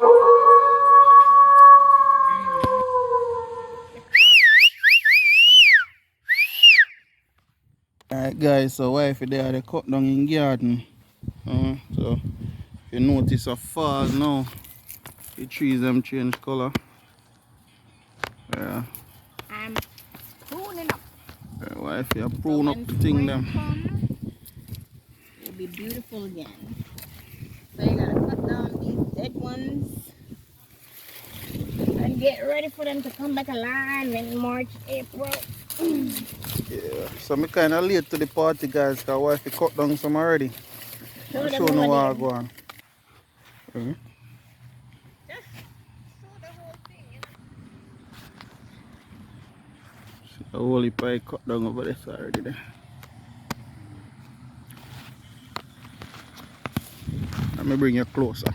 Alright guys, so wife there they cut down in garden. So if you notice a fall now, the trees them change colour. Yeah. I'm pruning up. Wife you So prune up when the thing spring them. comes, it'll be beautiful again. So you gotta cut down these dead ones and get ready for them to come back alive in March, April. Yeah. So me kinda late to the party guys, cause wife you cut down some already. Show I'll them show no over what I there. go on. Just show the whole thing, you know. The whole pie cut down over this already there. Let me bring you closer.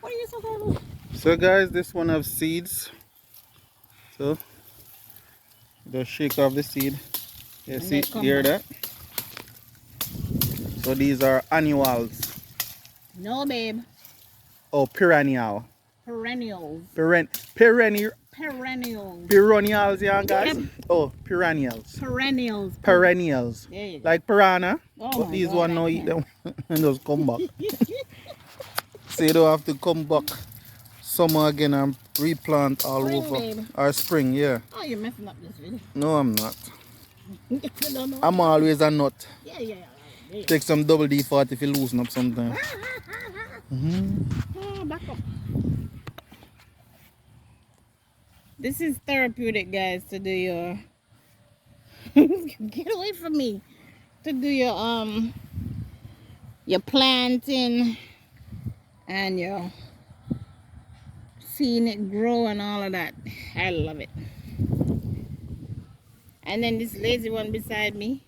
What are you so about? So guys, this one have seeds. So just shake off the seed. You And see, they come hear back. that? So these are annuals. No, babe. Oh, perennial. Perennials. Perennials, Perennials. yeah, guys. Yep. Oh, perennials. Perennials. Perennials. There you go. Like piranha. Oh But my these God, one I no eat can't. them and just come back. So you don't have to come back summer again and replant all Spring, over. babe. Or spring, yeah. Oh, you're messing up this video. No, I'm not. You don't know. I'm always a nut. Yeah. There you Take some double D40 if you loosen up sometimes. Oh, back up. This is therapeutic, guys, to do your get away from me. To do your planting and your seeing it grow and all of that. I love it. And then this lazy one beside me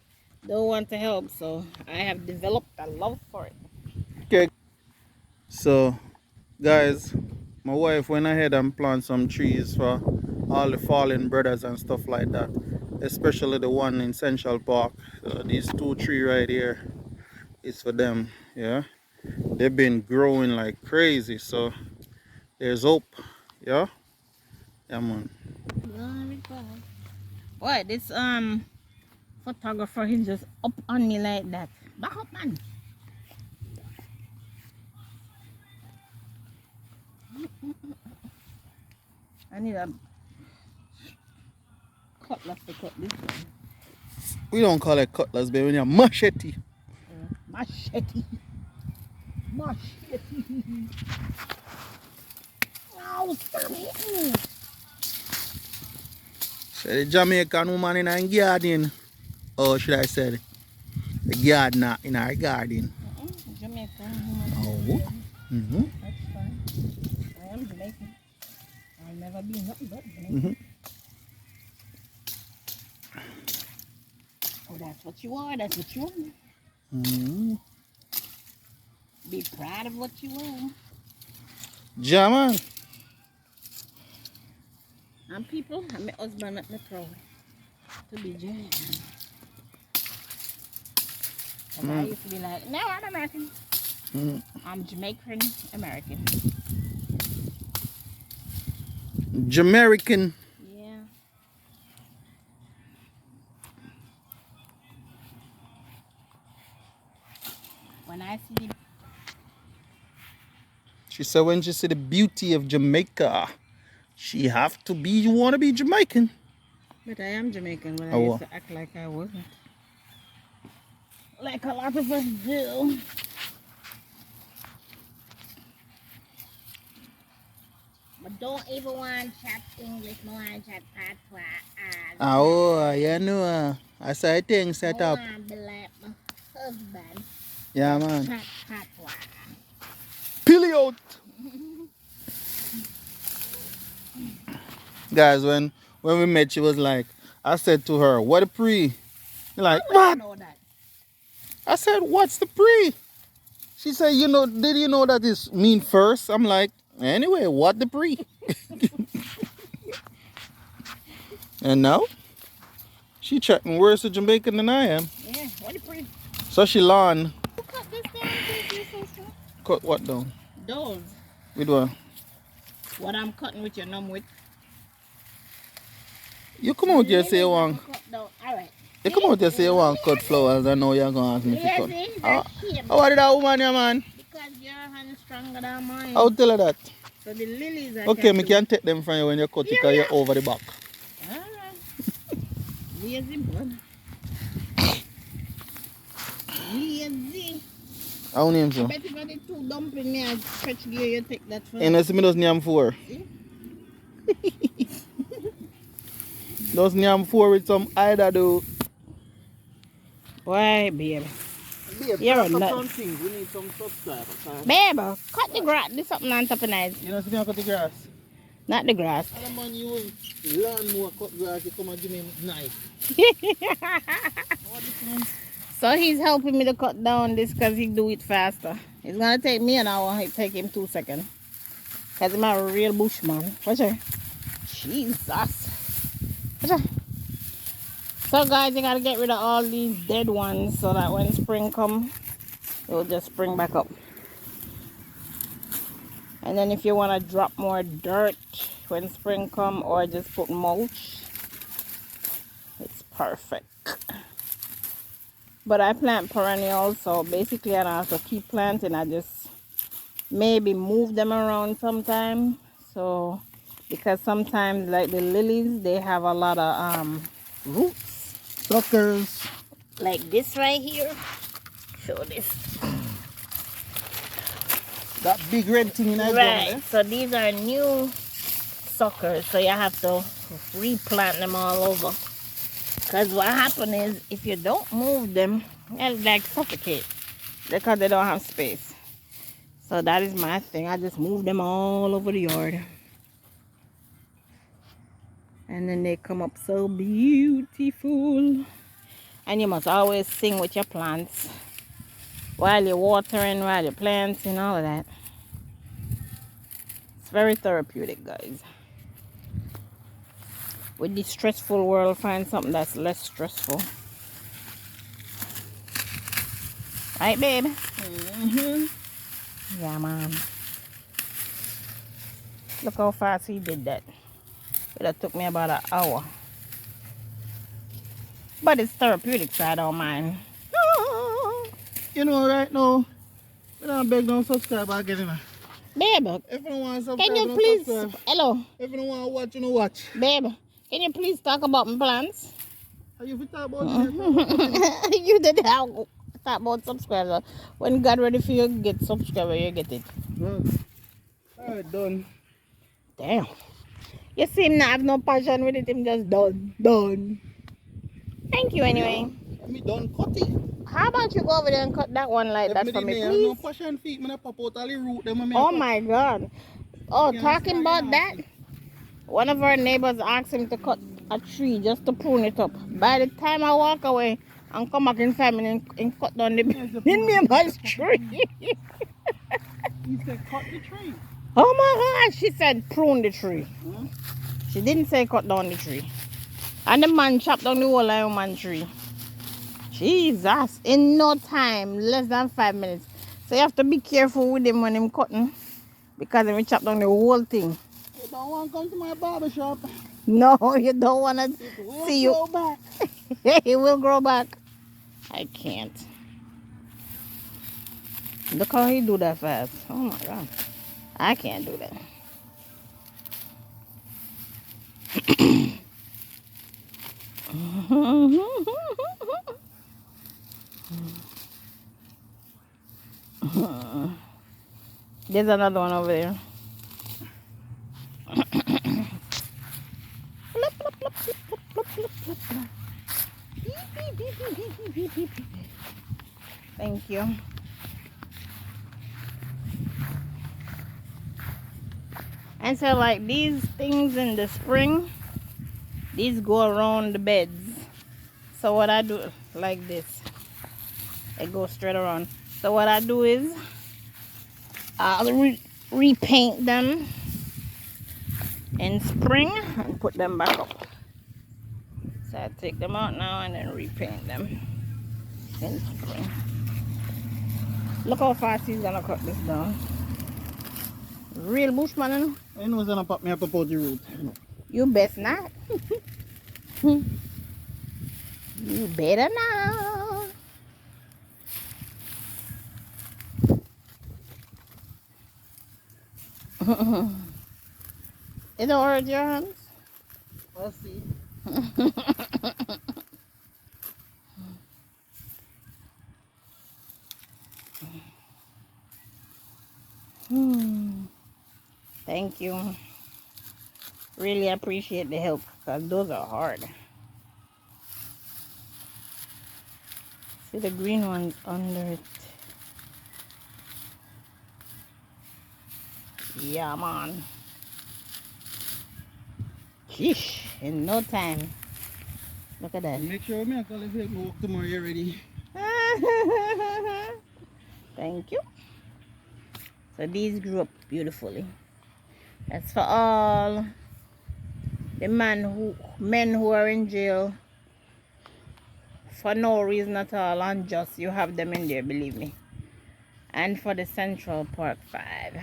don't want to help, so I have developed a love for it. Okay. So, guys, my wife went ahead and planted some trees for all the fallen brothers and stuff like that. Especially the one in Central Park. So these two trees right here is for them. Yeah. They've been growing like crazy. So there's hope. Yeah. Yeah, man. What this photographer, he's just up on me like that. Back up, man. I need a cutlass to cut this one. We don't call it cutlass, baby. We need a machete. Machete. Machete. Oh, stop it. So the Jamaican woman in her garden. Or should I say the gardener in her garden. Jamaican. Oh. Mm-hmm. That's fine. I am Jamaican. I'll never be nothing but Jamaican. Oh, that's what you are. That's what you are. Mm-hmm. Be proud of what you are. German. And people, and my husband make me proud to be Jamaican. And I used to be like, no, I'm American. I'm Jamaican American. Jamaican. Yeah. When I see the She said when she see the beauty of Jamaica, she have to be, you want to be Jamaican. But I am Jamaican, but I Oh, used to act like I wasn't. Like a lot of us do. But don't even want to chat English, no want to chat patois. Oh, you know, I saw things set up. I want to be like my husband. Yeah, man. Chat patois. Peel out. Guys, when we met, she was like, I said to her, what a pre? You're like, I what? know that. I said, what's the pre? She said, you know, did you know that is mean first? I'm like, anyway, what the pre? And now? She chatting worse to Jamaican than I am. Yeah, what the pre? So she lawn. Who cut this down since you so strong? Cut what down? Those. With what? What I'm cutting with your numb with. You come out here say you want. Alright. You come out here say you want cut flowers and now you're gonna ask me to cut. How did that woman, yeah, man? Because your hand is stronger than mine. I'll tell her that. So the lilies are Okay, me can take them from you when you cut it because you're over the back. Alright. Lazy bud. Lazy. How name so? I bet you got the two dumpling me and stretch gear you take that for. And I see me does name 4. Does name 4 with some either do. Why, baby? You're a nut. We need some subscribers. Baby, cut the grass. Do something on top of nice. You know, see me cut the grass. Not the grass. And man, you learn more cut grass, you come and give me knife. So he's helping me to cut down this because he do it faster. It's going to take me an hour. It take him 2 seconds. Because I'm a real bushman. Watch her. Jesus. Watch her. So guys, you got to get rid of all these dead ones so that when spring comes, it will just spring back up. And then if you want to drop more dirt when spring comes or just put mulch, it's perfect. But I plant perennials, so basically I don't have to keep planting. I just maybe move them around sometime. So because sometimes like the lilies, they have a lot of roots, Suckers. like this right here. Show this. That big red thing in that Right. So these are new suckers, so you have to replant them all over. Because what happens is, if you don't move them, they'll like suffocate because they don't have space. So that is my thing. I just move them all over the yard. And then they come up so beautiful. And you must always sing with your plants while you're watering, while you're planting, all of that. It's very therapeutic, guys. With this stressful world, find something that's less stressful. Right, baby? Yeah, man. Look how fast he did that. It took me about an hour. But it's therapeutic, so I don't mind. You know, right now, we don't beg no subscriber again. Baby, If you don't want to subscribe, can you don't please... subscribe. Hello? If you don't want to watch, you know watch. Baby, can you please talk about my plans? Are you talk about it? You did talk about subscribers. When God ready for you to get subscriber, you get it. Alright, done. Damn. You see him not have no passion with it, him just done. Thank you anyway. Me done cutting. How about you go over there and cut that one like that for me, No please? passion feet, me pop out all the root them. Oh my God. Oh, talking about that, one of our neighbors asked him to cut a tree just to prune it up. By the time I walk away and come back in 5 minutes and cut down the neighbor's tree. He said cut the tree. Oh my God, she said prune the tree. She didn't say cut down the tree. And the man chopped down the whole man tree. Jesus, in no time, less than 5 minutes. So you have to be careful with him when him cutting, because he will chop down the whole thing. You don't want to come to my barber shop. No, you don't want to see you. Grow back. It will grow back. I can't. Look how he do that fast. Oh my God. I can't do that. There's another one over there. Thank you. And so like these things in the spring, these go around the beds. So what I do, like this, it goes straight around. So what I do is I'll repaint them in spring and put them back up. So I take them out now and then repaint them in spring. Look how fast he's gonna cut this down. Real bushman, you know? I know it's gonna pop me up about the root. You best not. You better not. It don't hurt your hands? I'll see. Thank you. Really appreciate the help because those are hard. See the green ones under it. Yeah, man. Sheesh, in no time. Look at that. Make sure me I call if you go walk tomorrow you're ready. Thank you. So these grew up beautifully. That's for all the men who are in jail for no reason at all, unjust. You have them in there, believe me. And for the Central Park 5.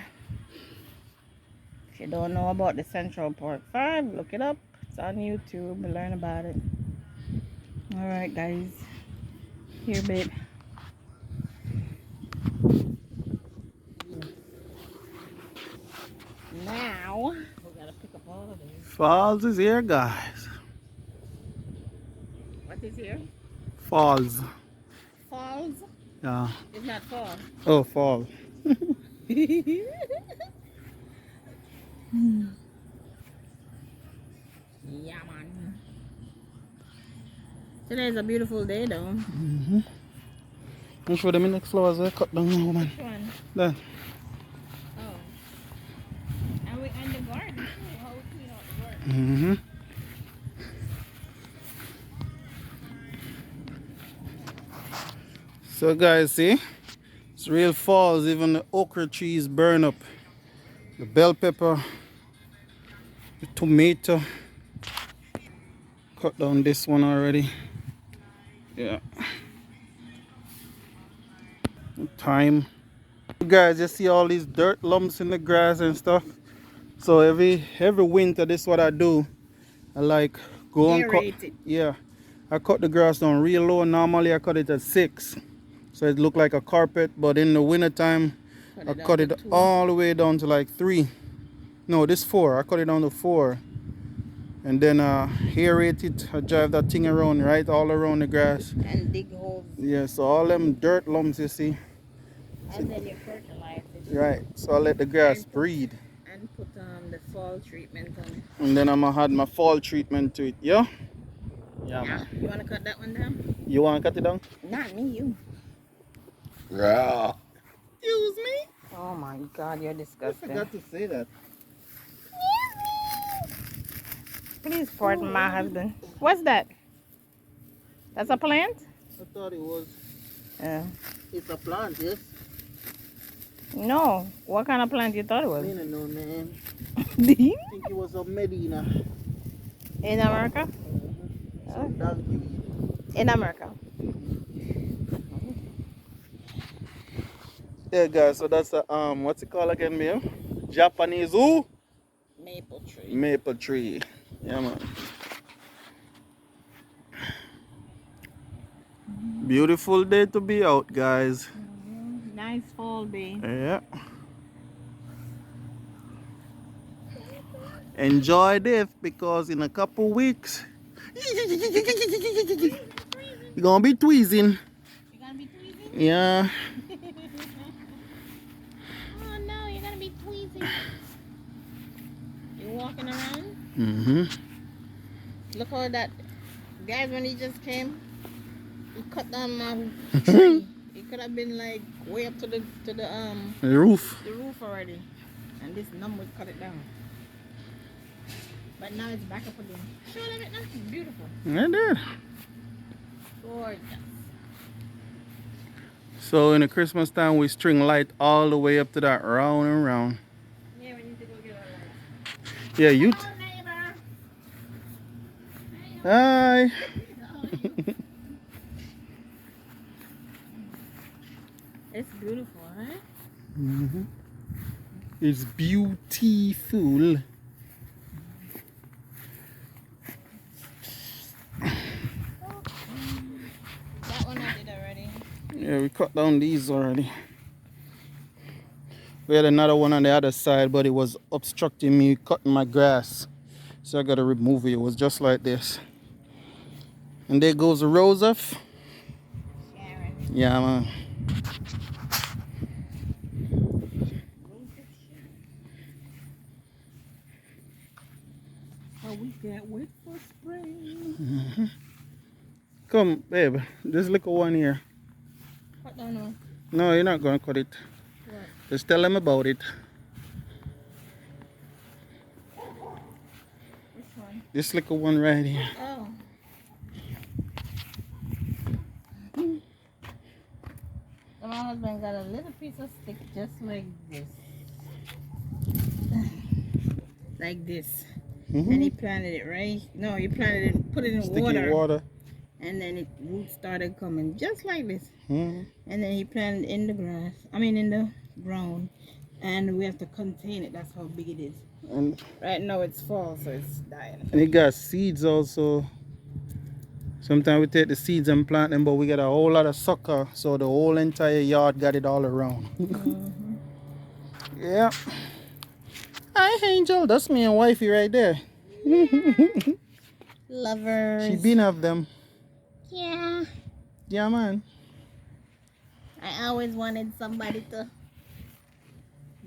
If you don't know about the Central Park 5, look it up. It's on YouTube. Learn about it. Alright, guys. Here, babe. Now, we gotta pick up all of these. Falls is here, guys. What is here? Falls. Falls? Yeah. It's not fall. Oh, fall. Yeah, man. Today is a beautiful day, though. I'm sure them next flowers I cut down now, man. Which one? There. Oh. And we and the garden too. How we clean out the garden. So guys, see? It's real falls. Even the okra trees burn up. The bell pepper. The tomato. Cut down this one already. Yeah. Thyme. You guys, you see all these dirt lumps in the grass and stuff. So every winter, this is what I do. I like go and cut. Aerate it. Yeah, I cut the grass down real low. Normally I cut it at 6, so it look like a carpet. But in the winter time, I cut it all the way down to like 3. No, this 4. I cut it down to 4, and then aerate it. I drive that thing around, right, all around the grass. And dig holes. Yeah, so all them dirt lumps you see. And then you fertilize it. Right. So I let the grass breathe. And put the fall treatment on it. And then I'm gonna add my fall treatment to it. Yeah? Yeah, Yeah. man. You want to cut that one down? You wanna cut it down? Not me, you. Yeah. Excuse me? Oh my God, you're I disgusting. forgot to say that. Please pardon my husband. What's that? That's a plant? I thought it was. It's a plant, yes? No. What kind of plant you thought it I was? don't know, man. In I think it was a Medina. America? Some donkey weed. In America. Yeah, guys. So that's a what's it called again, man? Japanese who? Maple tree. Maple tree. Yeah, man. Beautiful day to be out, guys. Nice fall day. Yeah. Enjoy this because in a couple weeks you're gonna be tweezing. You're gonna be tweezing? Yeah. Oh no, you're gonna be tweezing. You're walking around? Look how that guys when he just came, he cut down my tree. It could have been like way up to the roof. the roof already. And this numb would cut it down. But now it's back up again. Show them it now. It's beautiful. I did. Gorgeous. So in the Christmas time we string light all the way up to that round and round. Yeah, we need to go get our lights. Yeah, you Hello, neighbor. Hi. It's beautiful, right? It's beautiful. That one I did already. Yeah, we cut down these already. We had another one on the other side, but it was obstructing me cutting my grass. So I gotta remove it. It was just like this. And there goes the rose off. Sharon. Yeah, man. Oh, we can't wait for spring. Come, babe. This little one here. Cut down one. No, you're not gonna cut it. What? Just tell them about it. Which one? This little one right here. Oh. So my husband got a little piece of stick just like this. Like this. And he planted it right. No, he planted it, put it in Sticky water. and then it roots started coming just like this. Mhm. And then he planted it in the grass. I mean in the ground. And we have to contain it. That's how big it is. And Right now it's fall, so it's dying. it got seeds also. Sometimes we take the seeds and plant them, but we get a whole lot of sucker, so the whole entire yard got it all around. Yeah. Hi, Angel. That's me and wifey right there. Lovers. She been of them. Yeah. Yeah, man. I always wanted somebody to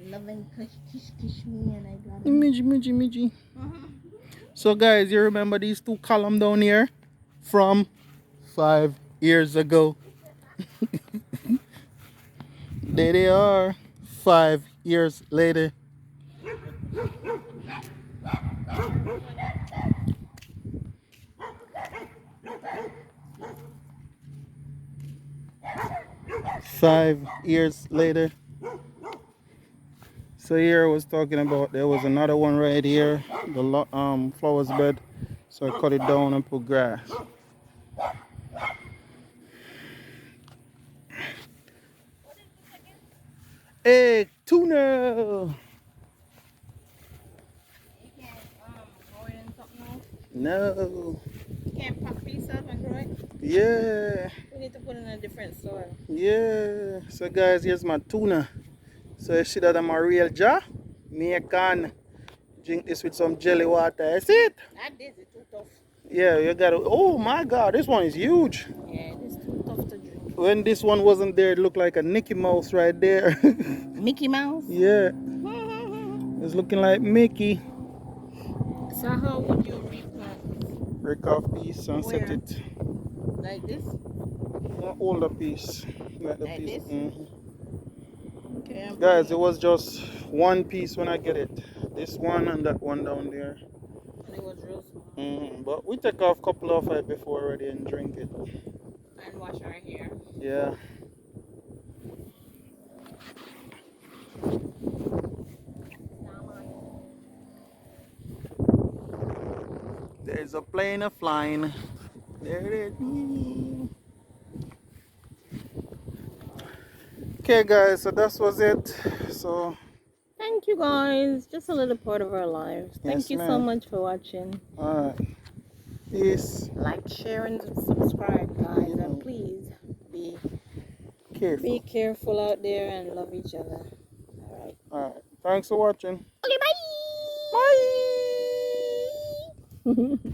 love and kiss me, and I got it. Midgy. So, guys, you remember these two columns down here from 5 years ago? There they are, 5 years later. Five years later. So here I was talking about there was another one right here, the flowers bed. So I cut it down and put grass. Hey, tuna! You can't grow it in something else. No. You can't pop piece up and grow it. Yeah. We need to put it in a different soil. Yeah. So guys, here's my tuna. So you see that I'm a real jar? Me can drink this with some jelly water. I see it. Not this, it's too tough. Yeah, you gotta. Oh my God, this one is huge. Yeah, it's too tough to drink. When this one wasn't there, it looked like a Mickey Mouse right there. Mickey Mouse? Yeah, it's looking like Mickey. So how would you replant? Break off piece and set Where? it. Like this? An older piece. Like the Like piece. this? Okay, Guys, it was just one piece when I get it. This one and that one down there. and it was real small. But we take off a couple of it before already and drink it. And wash our hair. Yeah. There's a plane a flying. There it is. Okay guys, so that was it. So Thank you guys. Just a little part of our lives. Thank Yes, you so ma'am. much for watching. alright. Peace. Like, share, and subscribe, guys. And please Careful. be careful out there and love each other. Alright. Alright. Thanks for watching. Okay, bye. Bye. Bye.